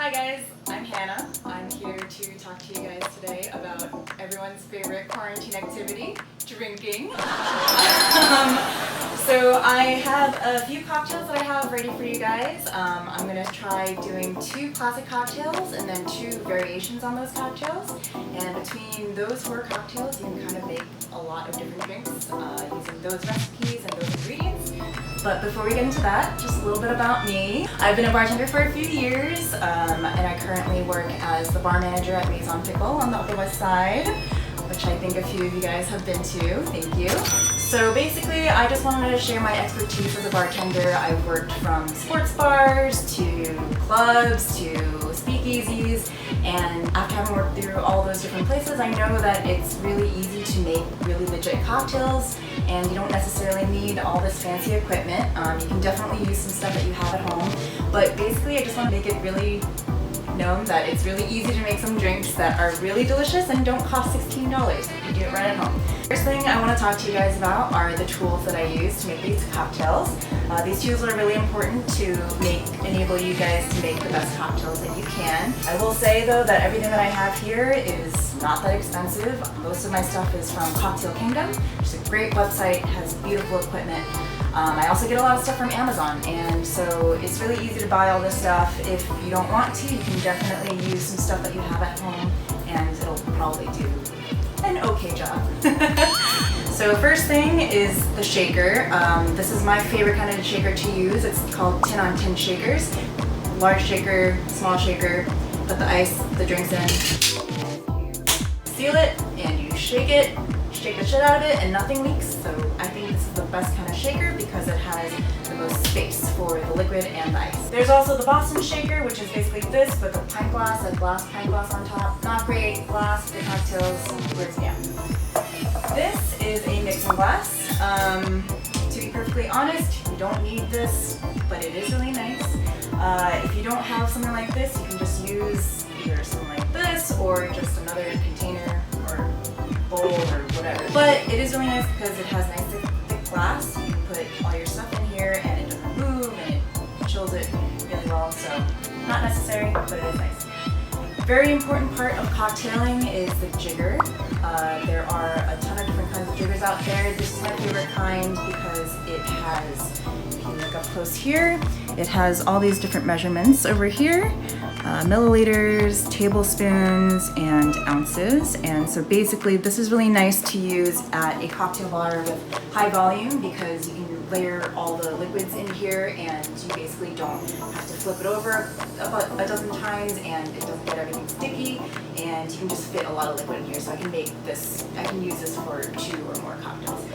Hi guys, I'm Hannah. I'm here to talk to you guys today about everyone's favorite quarantine activity, drinking. So I have a few cocktails that I have ready for you guys. I'm going to try doing 2 classic cocktails and then 2 variations on those cocktails. And between those 4 cocktails, you can kind of make a lot of different drinks using those recipes and those ingredients. But before we get into that, just a little bit about me. I've been a bartender for a few years, and I currently work as the bar manager at Maid on the Upper West Side, which I think a few of you guys have been to. Thank you. So basically, I just wanted to share my expertise as a bartender. I've worked from sports bars to clubs to speakeasies, and after having worked through all those different places, I know that it's really easy to make really legit cocktails, and you don't necessarily need all this fancy equipment. You can definitely use some stuff that you have at home, but basically I just want to make it really known that it's really easy to make some drinks that are really delicious and don't cost $16. You can do it right at home. First thing I want to talk to you guys about are the tools that I use to make these cocktails. These tools are really important to enable you guys to make the best cocktails that you can. I will say though that everything that I have here is not that expensive. Most of my stuff is from Cocktail Kingdom, which is a great website, has beautiful equipment. I also get a lot of stuff from Amazon, and so it's really easy to buy all this stuff. If you don't want to, you can definitely use some stuff that you have at home, and it'll probably do an okay job. So first thing is the shaker. This is my favorite kind of shaker to use. It's called tin on tin shakers. Large shaker, small shaker, put the ice, the drinks in, seal it, and you shake the shit out of it, and nothing leaks. So I think this is the best kind of shaker because it has the most space for the liquid and the ice. There's also the Boston shaker, which is basically this with a pint glass, a glass pint glass on top. Not great glass for cocktails, weirds me out. This is a mixing glass. To be perfectly honest, you don't need this, but it is really nice. If you don't have something like this, you can just use either something like this or just another container or bowl or whatever. But it is really nice because it has nice thick glass. You can put all your stuff in here and it doesn't move and it chills it really well. So not necessary, but it is nice. Very important part of cocktailing is the jigger. There are a ton of different kinds of jiggers out there. This is my favorite kind because it has, if you look up close here, it has all these different measurements over here. Milliliters, tablespoons, and ounces. And so basically this is really nice to use at a cocktail bar with high volume because you can layer all the liquids in here and you basically don't have to flip it over about a dozen times and it doesn't get everything sticky, and you can just fit a lot of liquid in here. So I can use this for 2 or more cocktails.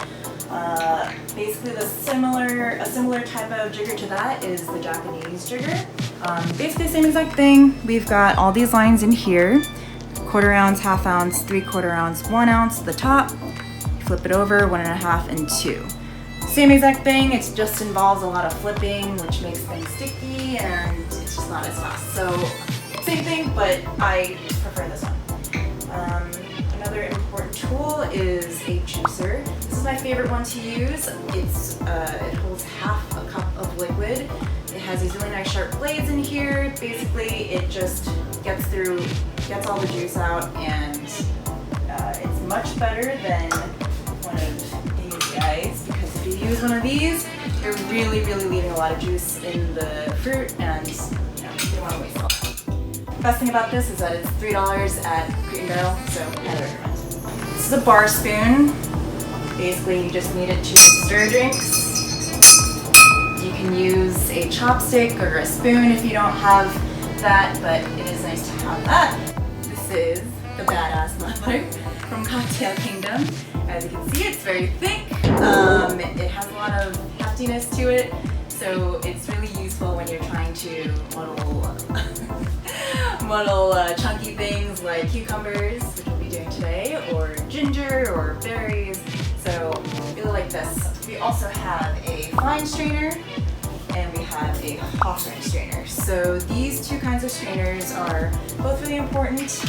Basically a similar type of jigger to that is the Japanese jigger. Basically the same exact thing. We've got all these lines in here, 1/4 ounce, 1/2 ounce, 3/4 ounce, 1 ounce at the top. Flip it over, 1 1/2 and 2. Same exact thing, it just involves a lot of flipping, which makes things sticky and it's just not as fast. So same thing, but I prefer this one. Another important tool is a juicer. This is my favorite one to use. It holds 1/2 cup of liquid. It has these really nice sharp blades in here. Basically, it just gets all the juice out, and it's much better than one of these guys because if you use one of these, you're really leaving a lot of juice in the fruit, and you don't want to waste all that. Best thing about this is that it's $3 at Crate & Barrel, so highly recommend. This is a bar spoon. Basically, you just need it to stir drinks. You can use a chopstick or a spoon if you don't have that, but it is nice to have that. This is the Badass Muffler from Cocktail Kingdom. As you can see, it's very thick. It has a lot of heftiness to it, so it's really useful when you're trying to muddle chunky things like cucumbers, which we'll be doing today, or ginger or berries. So I really like this. We also have a fine strainer and we have a Hawthorne strainer. So these 2 kinds of strainers are both really important.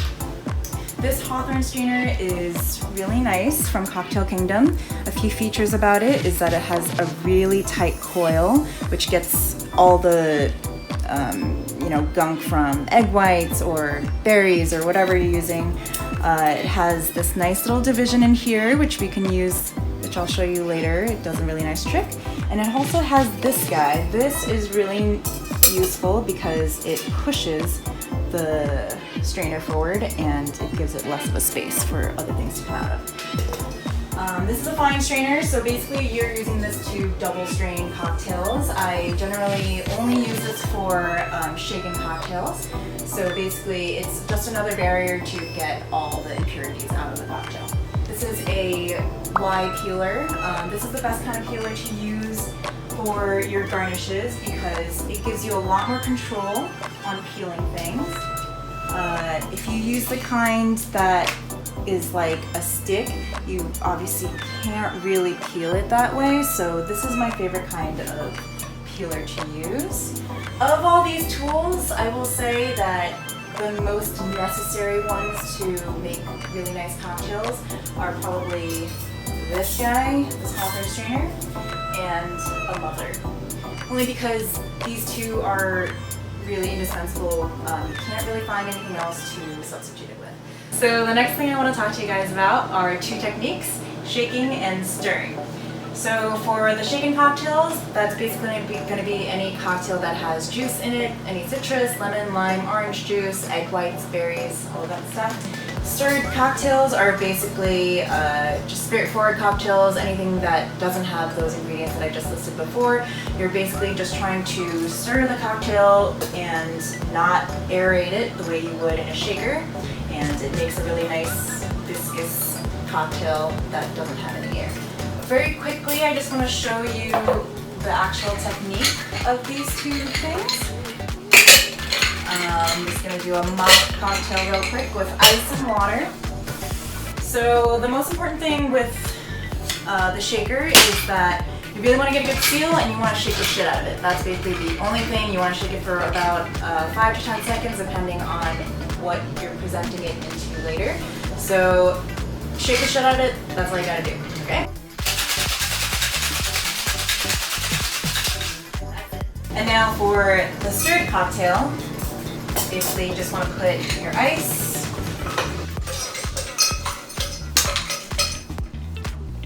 This Hawthorne strainer is really nice from Cocktail Kingdom. A few features about it is that it has a really tight coil, which gets all the gunk from egg whites or berries or whatever you're using. It has this nice little division in here, which we can use, which I'll show you later. It does a really nice trick. And it also has this guy. This is really useful because it pushes the strainer forward and it gives it less of a space for other things to come out of. This is a fine strainer, so basically you're using this to double strain cocktails. I generally only use this for shaken cocktails. So basically it's just another barrier to get all the impurities out of the cocktail. This is a Y peeler. This is the best kind of peeler to use for your garnishes because it gives you a lot more control on peeling things. If you use the kind that is like a stick, you obviously can't really peel it that way, so this is my favorite kind of peeler to use. Of all these tools, I will say that the most necessary ones to make really nice cocktails are probably this guy, this Hawthorne strainer, and a muddler. Only because these two are really indispensable. You can't really find anything else to substitute it with. So the next thing I want to talk to you guys about are two techniques, shaking and stirring. So for the shaken cocktails, that's basically going to be any cocktail that has juice in it, any citrus, lemon, lime, orange juice, egg whites, berries, all that stuff. Stirred cocktails are basically just spirit-forward cocktails, anything that doesn't have those ingredients that I just listed before. You're basically just trying to stir the cocktail and not aerate it the way you would in a shaker, and it makes a really nice viscous cocktail that doesn't have any air. Very quickly, I just want to show you the actual technique of these two things. I'm just going to do a mock cocktail real quick with ice and water. So the most important thing with the shaker is that you really want to get a good feel and you want to shake the shit out of it. That's basically the only thing. You want to shake it for about 5 to 10 seconds depending on what you're presenting it into later. So shake the shit out of it, that's all you gotta do, okay? And now for the stirred cocktail, basically you just want to put your ice.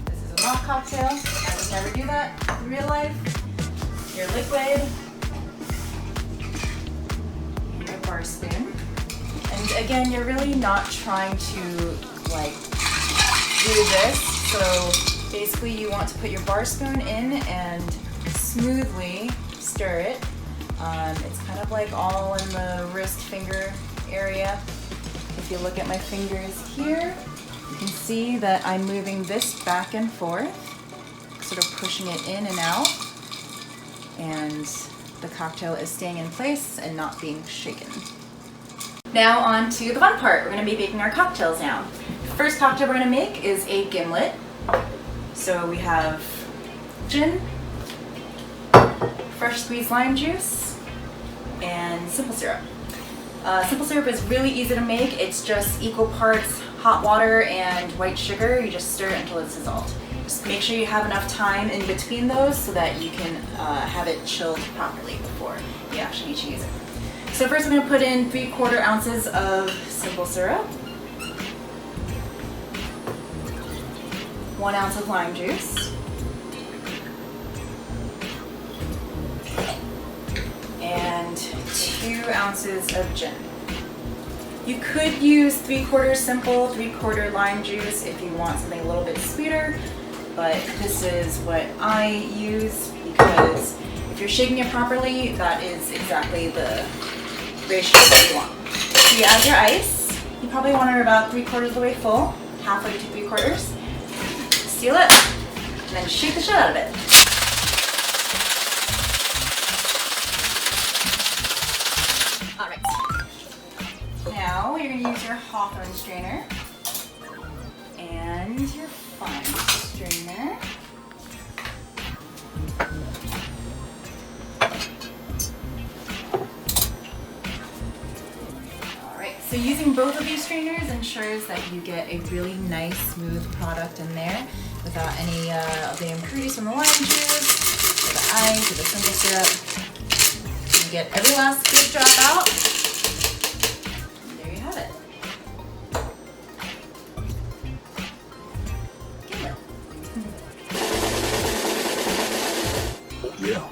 This is a mock cocktail. I would never do that in real life. Your liquid. And your bar spoon. And again, you're really not trying to like do this. So basically you want to put your bar spoon in and smoothly stir it. It's kind of like all in the wrist finger area. If you look at my fingers here, you can see that I'm moving this back and forth, sort of pushing it in and out, and the cocktail is staying in place and not being shaken. Now on to the fun part. We're going to be making our cocktails now. The first cocktail we're going to make is a gimlet. So we have gin, fresh squeezed lime juice, and simple syrup. Simple syrup is really easy to make. It's just equal parts hot water and white sugar. You just stir it until it's dissolved. Just make sure you have enough time in between those so that you can have it chilled properly before you actually need to use it. So first I'm going to put in 3/4 ounces of simple syrup, 1 ounce of lime juice, and 2 ounces of gin. You could use 3/4 simple, 3/4 lime juice if you want something a little bit sweeter, but this is what I use because if you're shaking it properly, that is exactly the ratio that you want. So you add your ice. You probably want it about 3/4 of the way full, halfway to 3/4. Seal it, and then shake the shit out of it. Alright. Now you're going to use your Hawthorne strainer and your fine strainer. So using both of these strainers ensures that you get a really nice, smooth product in there without any of the impurities from the lime juice, or the ice, or the simple syrup. to get every last big drop out. There you have it. Gimlet. Yeah.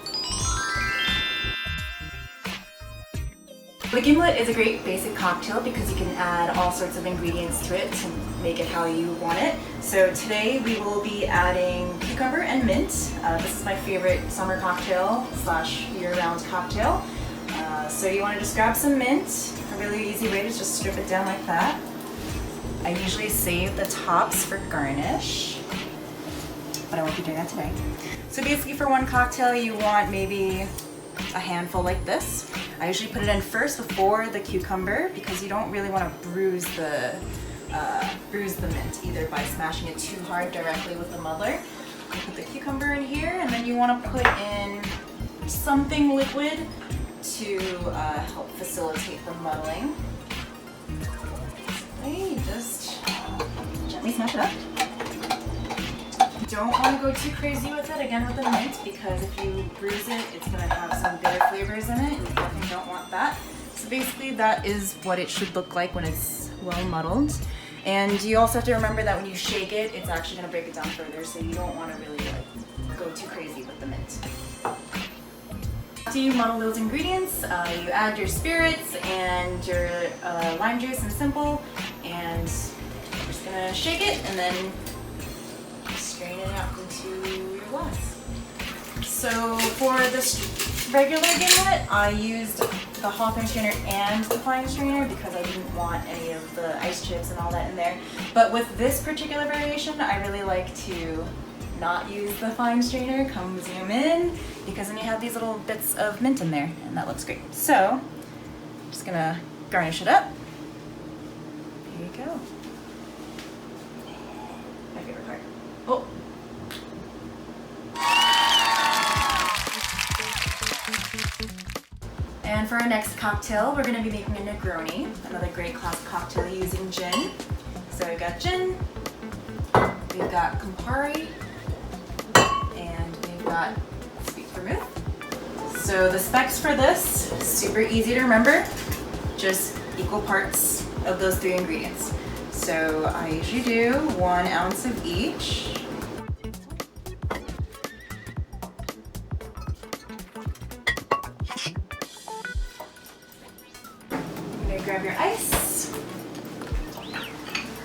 The Gimlet is a great basic cocktail because you can add all sorts of ingredients to it to make it how you want it. So today we will be adding cucumber and mint. This is my favorite summer cocktail slash year-round cocktail. So you want to just grab some mint. A really easy way to just strip it down like that. I usually save the tops for garnish, but I won't be doing that today. So basically for one cocktail you want maybe a handful like this. I usually put it in first before the cucumber because you don't really want to bruise the mint either by smashing it too hard directly with the muddler. You put the cucumber in here and then you want to put in something liquid to help facilitate the muddling. Okay, just gently smash it up. Don't want to go too crazy with it again with the mint because if you bruise it, it's going to have some bitter flavors in it and you definitely don't want that. So basically that is what it should look like when it's well muddled. And you also have to remember that when you shake it, it's actually going to break it down further, so you don't want to really go too crazy with the mint. After you muddle those ingredients, you add your spirits and your lime juice and simple, and you're just going to shake it and then strain it out into your glass. So for this regular Gimlet, I used the Hawthorne strainer and the fine strainer because I didn't want any of the ice chips and all that in there. But with this particular variation, I really like to not use the fine strainer. Come zoom in, because then you have these little bits of mint in there, and that looks great. So I'm just gonna garnish it up. Here you go. My favorite part. Oh. And for our next cocktail, we're going to be making a Negroni, another great classic cocktail using gin. So we've got gin, we've got Campari, and we've got sweet vermouth. So the specs for this, super easy to remember, just equal parts of those three ingredients. So I usually do 1 ounce of each. Grab your ice.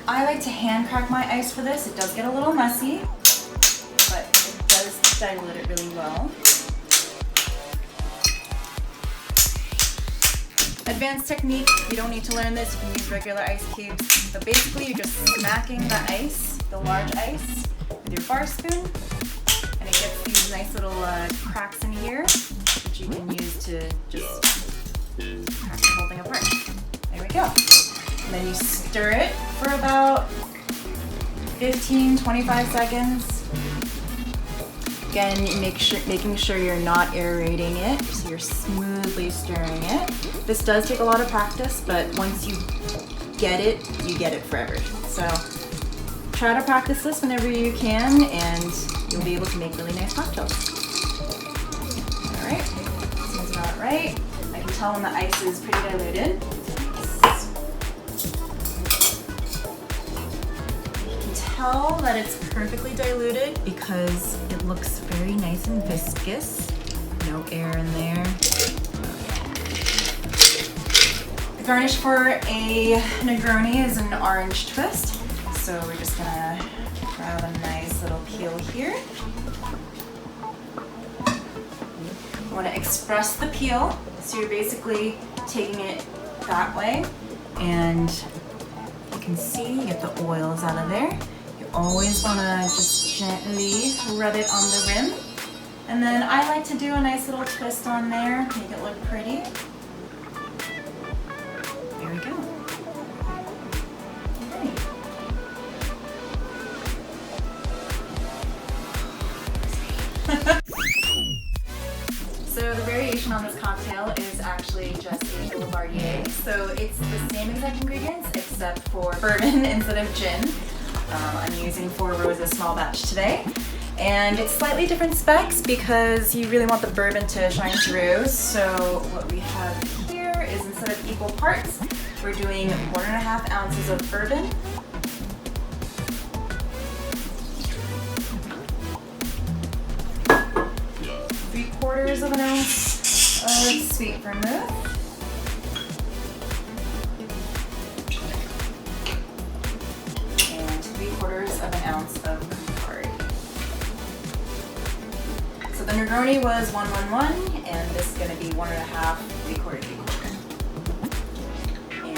I like to hand crack my ice for this. It does get a little messy, but it does dilute it really well. Advanced technique, you don't need to learn this, you can use regular ice cubes. But basically you're just smacking the ice, the large ice, with your bar spoon, and it gets these nice little cracks in here, which you can use to just crack the whole thing apart. There we go. And then you stir it for about 15-25 seconds. Again, making sure you're not aerating it, so you're smoothly stirring it. This does take a lot of practice, but once you get it forever. So try to practice this whenever you can, and you'll be able to make really nice cocktails. All right, seems about right. I can tell when the ice is pretty diluted. Tell that it's perfectly diluted because it looks very nice and viscous. No air in there. The garnish for a Negroni is an orange twist. So we're just gonna grab a nice little peel here. You want to express the peel, so you're basically taking it that way, and you can see you get the oils out of there. Always want to just gently rub it on the rim. And then I like to do a nice little twist on there, make it look pretty. There we go. Okay. So the variation on this cocktail is actually just a Boulevardier. So it's the same exact ingredients except for bourbon instead of gin. I'm using 4 roses small batch today. And it's slightly different specs because you really want the bourbon to shine through. So what we have here is, instead of equal parts, we're doing 1.5 ounces of bourbon, ¾ of an ounce of sweet vermouth, and 3/4 of an ounce of Campari. So the Negroni was 1:1:1, and this is going to be 1.5, 3/4, 3/4. And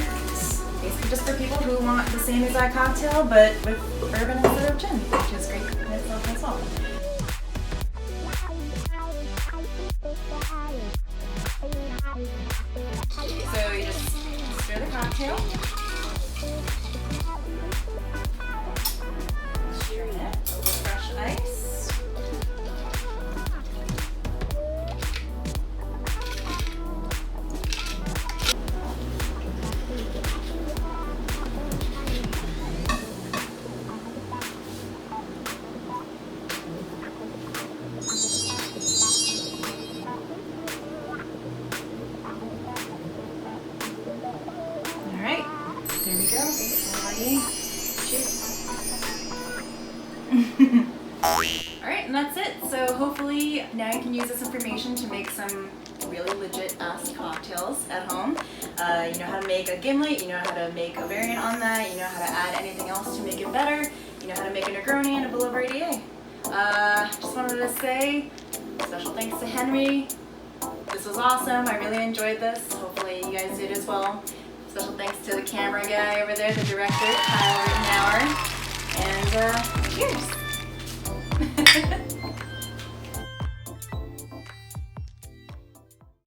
basically just for people who want the same exact cocktail, but with bourbon instead of gin, which is great in itself as well. So you just stir the cocktail, strain it over fresh ice, there we go. Alrighty. Cheers. Alright, and that's it. So hopefully now you can use this information to make some really legit-ass cocktails at home. You know how to make a Gimlet, you know how to make a variant on that, you know how to add anything else to make it better, you know how to make a Negroni and a Boulevardier. Just wanted to say special thanks to Henry. This was awesome. I really enjoyed this. Hopefully you guys did as well. Special thanks to the camera guy over there, the director, Kyle Rittenauer. And cheers!